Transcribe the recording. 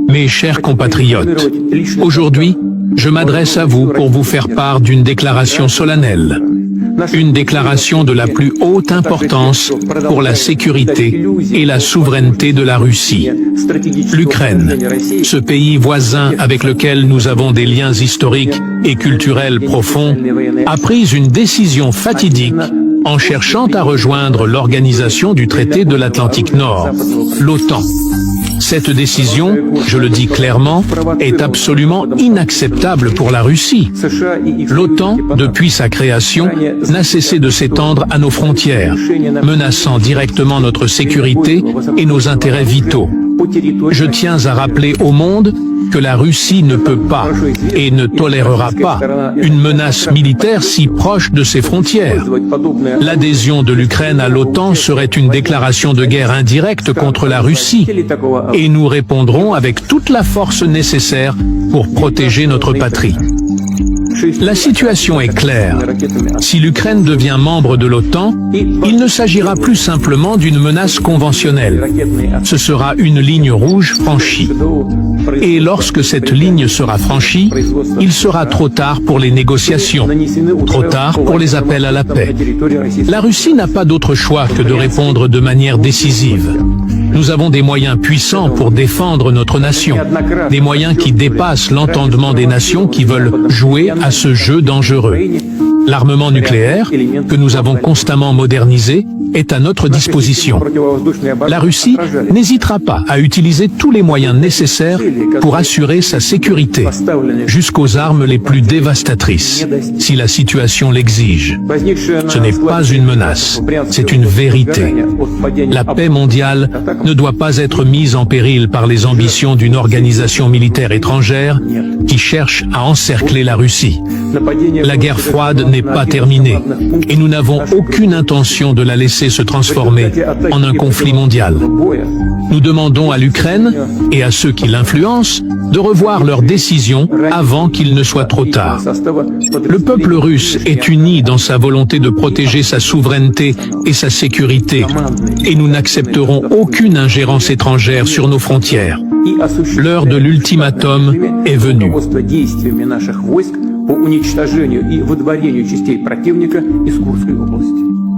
Mes chers compatriotes, aujourd'hui, je m'adresse à vous pour vous faire part d'une déclaration solennelle. Une déclaration de la plus haute importance pour la sécurité et la souveraineté de la Russie. L'Ukraine, ce pays voisin avec lequel nous avons des liens historiques et culturels profonds, a pris une décision fatidique en cherchant à rejoindre l'organisation du traité de l'Atlantique Nord, l'OTAN. Cette décision, je le dis clairement, est absolument inacceptable pour la Russie. L'OTAN, depuis sa création, n'a cessé de s'étendre à nos frontières, menaçant directement notre sécurité et nos intérêts vitaux. Je tiens à rappeler au monde que la Russie ne peut pas et ne tolérera pas une menace militaire si proche de ses frontières. L'adhésion de l'Ukraine à l'OTAN serait une déclaration de guerre indirecte contre la Russie, et nous répondrons avec toute la force nécessaire pour protéger notre patrie. La situation est claire. Si l'Ukraine devient membre de l'OTAN, il ne s'agira plus simplement d'une menace conventionnelle. Ce sera une ligne rouge franchie. Et lorsque cette ligne sera franchie, il sera trop tard pour les négociations, trop tard pour les appels à la paix. La Russie n'a pas d'autre choix que de répondre de manière décisive. Nous avons des moyens puissants pour défendre notre nation, des moyens qui dépassent l'entendement des nations qui veulent jouer à ce jeu dangereux. L'armement nucléaire, que nous avons constamment modernisé, est à notre disposition. La Russie n'hésitera pas à utiliser tous les moyens nécessaires pour assurer sa sécurité, jusqu'aux armes les plus dévastatrices, si la situation l'exige. Ce n'est pas une menace, c'est une vérité. La paix mondiale ne doit pas être mise en péril par les ambitions d'une organisation militaire étrangère qui cherche à encercler la Russie. La guerre froide n'est pas terminée, et nous n'avons aucune intention de la laisser se transformer en un conflit mondial. Nous demandons à l'Ukraine et à ceux qui l'influencent de revoir leurs décisions avant qu'il ne soit trop tard. Le peuple russe est uni dans sa volonté de protéger sa souveraineté et sa sécurité, et nous n'accepterons aucune ingérence étrangère sur nos frontières. L'heure de l'ultimatum est venue. По уничтожению и выдворению частей противника из Курской области.